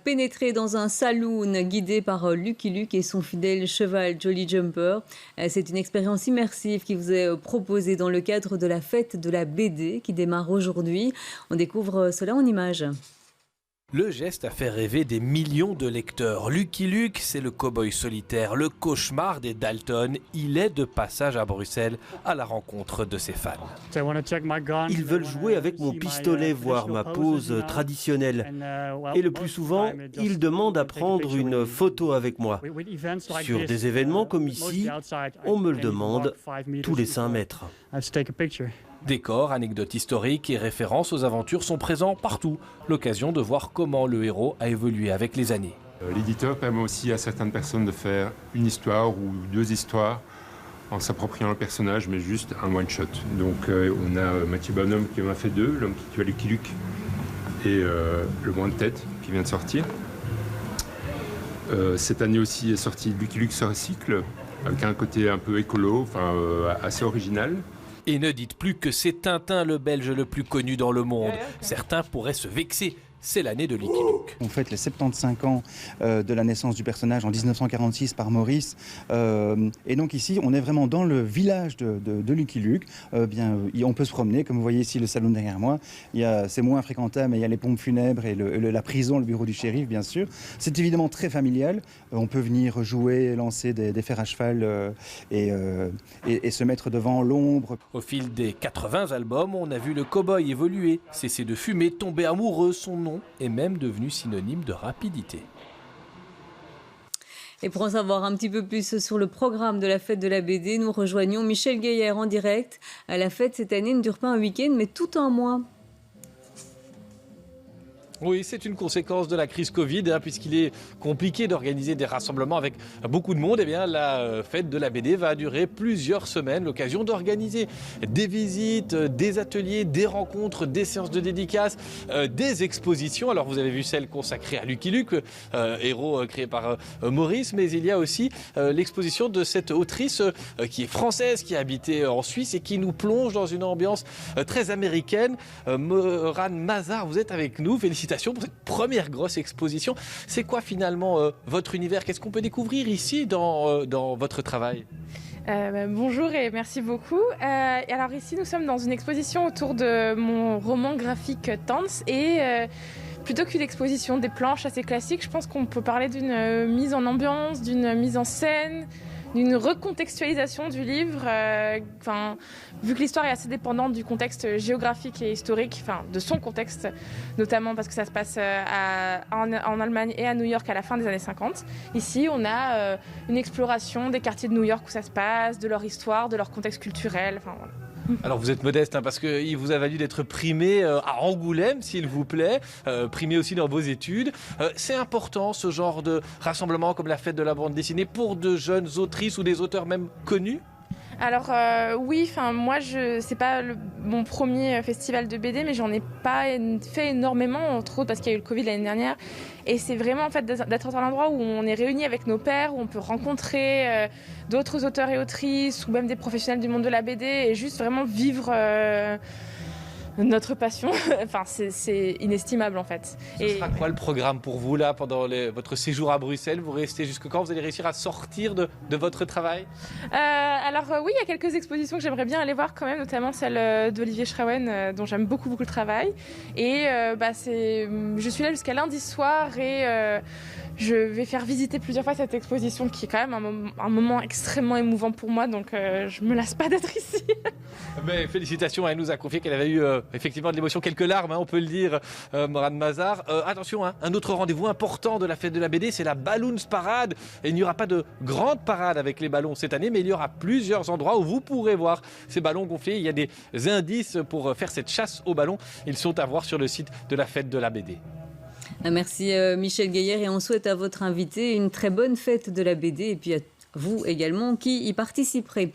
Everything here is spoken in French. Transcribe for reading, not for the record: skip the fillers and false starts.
Pénétrer dans un saloon guidé par Lucky Luke et son fidèle cheval Jolly Jumper. C'est une expérience immersive qui vous est proposée dans le cadre de la fête de la BD qui démarre aujourd'hui. On découvre cela en images. Le geste a fait rêver des millions de lecteurs. Lucky Luke, c'est le cow-boy solitaire, le cauchemar des Dalton. Il est de passage à Bruxelles à la rencontre de ses fans. Ils veulent jouer avec mon pistolet, voir ma pose traditionnelle. Et le plus souvent, ils demandent à prendre une photo avec moi. Sur des événements comme ici, on me le demande tous les 5 mètres. Décors, anecdotes historiques et références aux aventures sont présents partout. L'occasion de voir comment le héros a évolué avec les années. L'éditeur permet aussi à certaines personnes de faire une histoire ou 2 histoires en s'appropriant le personnage, mais juste un one-shot. Donc on a Mathieu Bonhomme qui en a fait 2, L'homme qui tua Lucky Luke et Le Moins de Tête qui vient de sortir. Cette année aussi est sorti Lucky Luke se recycle, avec un côté un peu écolo, assez original. Et ne dites plus que c'est Tintin le Belge le plus connu dans le monde. Certains pourraient se vexer. C'est l'année de Lucky Luke. On fête les 75 ans de la naissance du personnage en 1946 par Maurice. Et donc ici, on est vraiment dans le village de Lucky Luke. On peut se promener, comme vous voyez ici le salon derrière moi. C'est moins fréquentable, mais il y a les pompes funèbres et la prison, le bureau du shérif, bien sûr. C'est évidemment très familial. On peut venir jouer, lancer des fers à cheval et se mettre devant l'ombre. Au fil des 80 albums, on a vu le cow-boy évoluer, cesser de fumer, tomber amoureux. Son nom est même devenu synonyme de rapidité. Et pour en savoir un petit peu plus sur le programme de la fête de la BD, nous rejoignons Michel Gaillard en direct. La fête cette année ne dure pas un week-end, mais tout un mois. Oui, c'est une conséquence de la crise Covid, puisqu'il est compliqué d'organiser des rassemblements avec beaucoup de monde. Eh bien, la fête de la BD va durer plusieurs semaines, l'occasion d'organiser des visites, des ateliers, des rencontres, des séances de dédicaces, des expositions. Alors, vous avez vu celle consacrée à Lucky Luke, héros créé par Maurice, mais il y a aussi l'exposition de cette autrice qui est française, qui a habité en Suisse et qui nous plonge dans une ambiance très américaine. Moran Mazar, vous êtes avec nous. Félicitations pour cette première grosse exposition. C'est quoi finalement votre univers? Qu'est-ce qu'on peut découvrir ici dans votre travail? Bonjour et merci beaucoup. Alors ici nous sommes dans une exposition autour de mon roman graphique Tanz et plutôt qu'une exposition des planches assez classiques, je pense qu'on peut parler d'une mise en ambiance, d'une mise en scène, d'une recontextualisation du livre. Vu que l'histoire est assez dépendante du contexte géographique et historique, de son contexte, notamment parce que ça se passe en Allemagne et à New York à la fin des années 50. Ici, on a une exploration des quartiers de New York où ça se passe, de leur histoire, de leur contexte culturel. Voilà. Alors vous êtes modeste parce qu'il vous a valu d'être primé à Angoulême, s'il vous plaît, primé aussi dans vos études. C'est important ce genre de rassemblement comme la fête de la bande dessinée pour de jeunes autrices ou des auteurs même connus? Alors oui, moi c'est pas mon premier festival de BD, mais j'en ai pas fait énormément, entre autres parce qu'il y a eu le Covid l'année dernière. Et c'est vraiment en fait d'être dans un endroit où on est réunis avec nos pairs, où on peut rencontrer d'autres auteurs et autrices, ou même des professionnels du monde de la BD, et juste vraiment vivre notre passion. C'est inestimable en fait. Ce sera quoi le programme pour vous là pendant votre séjour à Bruxelles? Vous restez jusque quand? Vous allez réussir à sortir de votre travail? Alors oui, il y a quelques expositions que j'aimerais bien aller voir quand même, notamment celle d'Olivier Schrawen, dont j'aime beaucoup le travail. Et je suis là jusqu'à lundi soir et je vais faire visiter plusieurs fois cette exposition qui est quand même un moment extrêmement émouvant pour moi, donc je me lasse pas d'être ici. Mais félicitations, elle nous a confié qu'elle avait eu effectivement de l'émotion, quelques larmes, on peut le dire, Moran Mazar. Attention, un autre rendez-vous important de la fête de la BD, c'est la Balloons Parade. Et il n'y aura pas de grande parade avec les ballons cette année, mais il y aura plusieurs endroits où vous pourrez voir ces ballons gonflés. Il y a des indices pour faire cette chasse aux ballons. Ils sont à voir sur le site de la fête de la BD. Merci Michel Gaillard et on souhaite à votre invité une très bonne fête de la BD et puis à vous également qui y participerez.